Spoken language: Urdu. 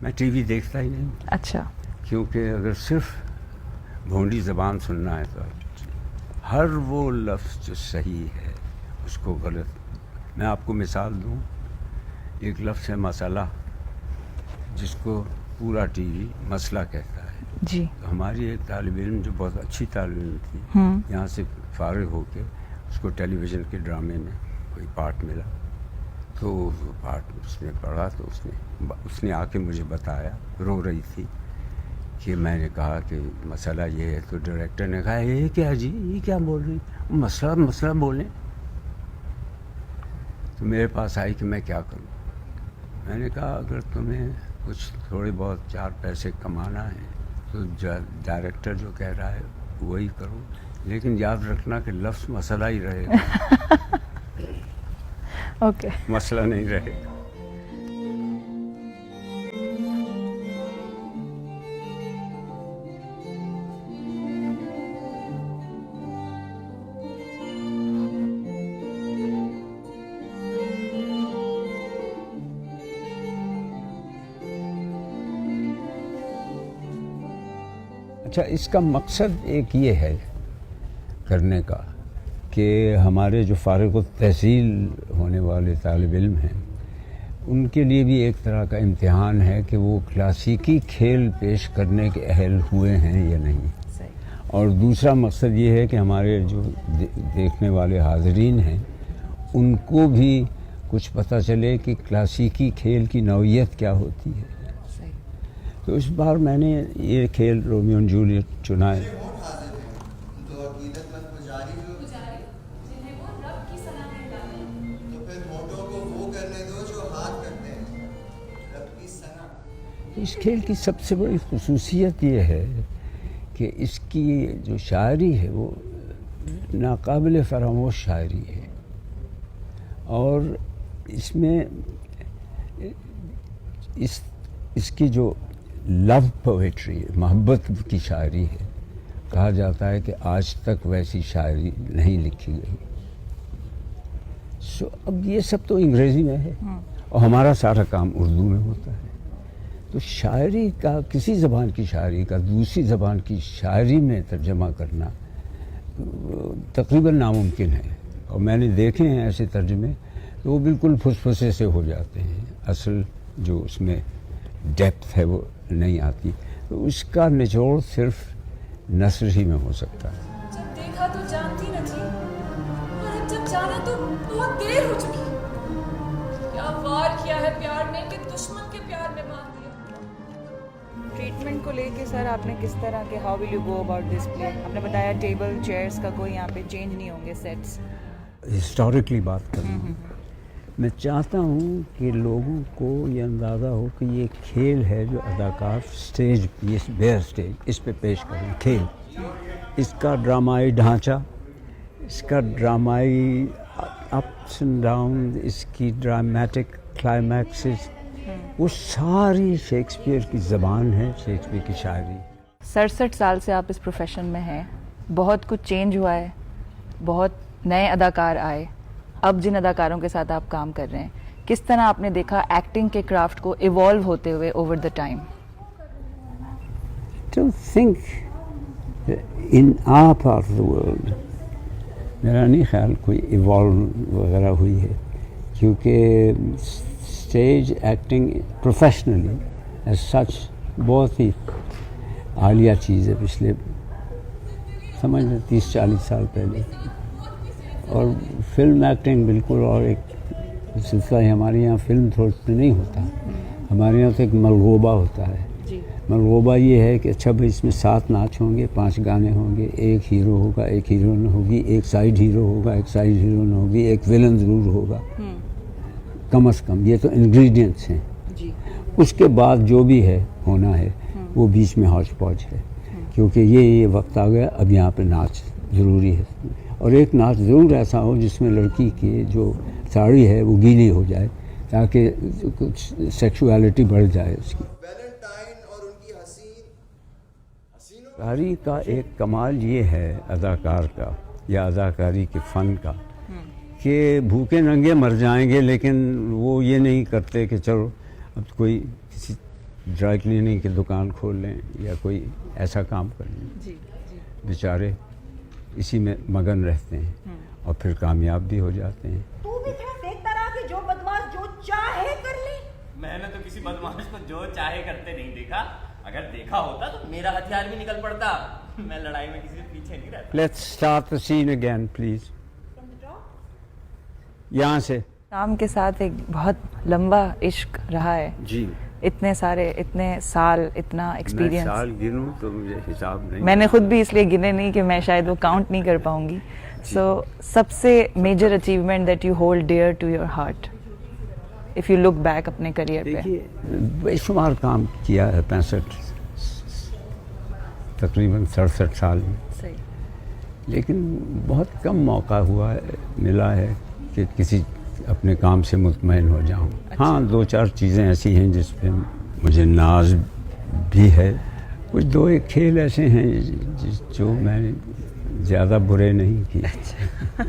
میں ٹی وی دیکھتا ہی نہیں. اچھا. کیونکہ اگر صرف بھونڈی زبان سننا ہے تو ہر وہ لفظ جو صحیح ہے اس کو غلط. میں آپ کو مثال دوں. ایک لفظ ہے مسئلہ، جس کو پورا ٹی وی مسئلہ کہتا ہے. جی. تو ہماری ایک طالب علم جو بہت اچھی طالب علم تھی، یہاں سے فارغ ہو کے اس کو ٹیلی ویژن کے ڈرامے میں کوئی پارٹ ملا، تو وہ پارٹ اس نے پڑھا. تو اس نے آ کے مجھے بتایا، رو رہی تھی کہ میں نے کہا کہ مسئلہ یہ ہے. تو ڈائریکٹر نے کہا یہ کیا جی، یہ کیا بول رہی، مسئلہ بولیں. تو میرے پاس آئی کہ میں کیا کروں. میں نے کہا اگر تمہیں کچھ تھوڑے بہت 4 پیسے کمانا ہے تو ڈائریکٹر جو کہہ رہا ہے وہی کرو، لیکن یاد رکھنا کہ لفظ مسئلہ ہی رہے گا. اوکے. مسئلہ نہیں رہے گا. اچھا، اس کا مقصد ایک یہ ہے کرنے کا کہ ہمارے جو فارغ التحصیل ہونے والے طالب علم ہیں ان کے لیے بھی ایک طرح کا امتحان ہے کہ وہ کلاسیکی کھیل پیش کرنے کے اہل ہوئے ہیں یا نہیں. اور دوسرا مقصد یہ ہے کہ ہمارے جو دیکھنے والے حاضرین ہیں ان کو بھی کچھ پتہ چلے کہ کلاسیکی کھیل کی نوعیت کیا ہوتی ہے. تو اس بار میں نے یہ کھیل رومیو اینڈ جولیٹ چنا ہے. اس کھیل کی سب سے بڑی خصوصیت یہ ہے کہ اس کی جو شاعری ہے وہ ناقابل فراموش شاعری ہے، اور اس میں اس کی جو لو پویٹری ہے، محبت کی شاعری ہے، کہا جاتا ہے کہ آج تک ویسی شاعری نہیں لکھی گئی. اب یہ سب تو انگریزی میں ہے اور ہمارا سارا کام اردو میں ہوتا ہے. تو شاعری کا، کسی زبان کی شاعری کا دوسری زبان کی شاعری میں ترجمہ کرنا تقریباً ناممکن ہے. اور میں نے دیکھے ہیں ایسے ترجمے تو وہ بالکل پھسپھسے سے ہو جاتے ہیں، اصل جو اس میں ڈیپتھ ہے وہ نہیں آتی. تو اس کا نچوڑ صرف نثر ہی میں ہو سکتا ہے. جب دیکھا تو جانتی نہ تھی، اور جب جانا تو بہت دیر ہو چکی. کیا وار کیا ہے پیار نے کہ دشمن کے پیار میں باندھ دیا. ٹریٹمنٹ کو لے کے سر آپ نے کس طرح کے how will you go about this play? آپ نے بتایا ٹیبل چیئرس کا کوئی یہاں پہ چینج نہیں ہوں گے سیٹس. ہسٹوریکلی بات کروں، میں چاہتا ہوں کہ لوگوں کو یہ اندازہ ہو کہ یہ کھیل ہے جو اداکار اسٹیج، یہ بیئر اسٹیج، اس پہ پیش کریں. کھیل، اس کا ڈرامائی ڈھانچہ، اس کا ڈرامائی اپس اینڈ ڈاؤن، اس کی ڈرامیٹک کلائمیکسز، وہ ساری شیکسپیئر کی زبان ہے، شیکسپیئر کی شاعری. 67 سال سے آپ اس پروفیشن میں ہیں، بہت کچھ چینج ہوا ہے، بہت نئے اداکار آئے. اب جن اداکاروں کے ساتھ آپ کام کر رہے ہیں، کس طرح آپ نے دیکھا ایکٹنگ کے کرافٹ کو ایوالو ہوتے ہوئے over the time? Don't think in our part of the world میرا نہیں خیال کوئی ایوالو وغیرہ ہوئی ہے، کیونکہ stage acting professionally as such بہت ہی عالیہ چیز ہے پچھلے سمجھ لیں 30-40 سال پہلے. اور فلم ایکٹنگ بالکل اور ایک سلسلہ ہے. ہمارے یہاں فلم تھوڑا نہیں ہوتا، ہمارے یہاں تو ایک ملغوبہ ہوتا ہے. ملغوبہ یہ ہے کہ اچھا بھائی اس میں 7 ناچ ہوں گے، 5 گانے ہوں گے، ایک ہیرو ہوگا، ایک ہیروئن ہوگی، ایک سائڈ ہیرو ہوگا، ایک سائڈ ہیروئن ہوگی، ایک ویلن ضرور ہوگا کم از کم. یہ تو انگریڈینٹس ہیں. اس کے بعد جو بھی ہے ہونا ہے وہ بیچ میں ہاچ پاچ ہے، کیونکہ یہ وقت آ گیا اب یہاں پہ ناچ ضروری ہے. اور ایک ناچ ضرور ایسا ہو جس میں لڑکی کی جو ساڑی ہے وہ گیلی ہو جائے تاکہ کچھ سیکشولیٹی بڑھ جائے اس کی. شاعری کا ایک کمال یہ ہے اداکار کا یا اداکاری کے فن کا کہ بھوکے ننگے مر جائیں گے، لیکن وہ یہ نہیں کرتے کہ چلو اب کوئی کسی ڈرائی کلیننگ کی دکان کھول لیں یا کوئی ایسا کام کر لیں. جی جی. بیچارے اسی میں مگن رہتے ہیں اور پھر کامیاب بھی ہو جاتے ہیں. تو بھی تھا دیکھتا رہا کہ جو بدماش جو چاہے کر لے. میں نے تو کسی بدماش کو جو چاہے کرتے نہیں دیکھا. اگر دیکھا ہوتا تو میرا ہتھیار بھی نکل پڑتا. میں لڑائی میں کسی سے پیچھے نہیں رہتا. Let's start the scene again please. یہاں سے. کام کے ساتھ ایک بہت لمبا عشق رہا ہے. جی. اتنے سارے اتنے سال اتنا میں ایکسپیرینس. سال گنوں تو مجھے حساب نہیں. میں نے خود بھی اس لیے گنے نہیں کہ میں شاید وہ کاؤنٹ نہیں کر پاؤں گی. سو سب سے major achievement that you hold dear to your heart if you look back اپنے کریئر پہ. دیکھیے بے شمار کام کیا ہے 65 تقریباً 67 سال میں. صحیح. لیکن بہت کم موقع ہوا ہے ملا ہے کہ کسی اپنے کام سے مطمئن ہو جاؤں. ہاں 2-4 چیزیں ایسی ہیں جس پہ مجھے ناز بھی ہے. کچھ 2-1 کھیل ایسے ہیں جو میں نے زیادہ برے نہیں کیے.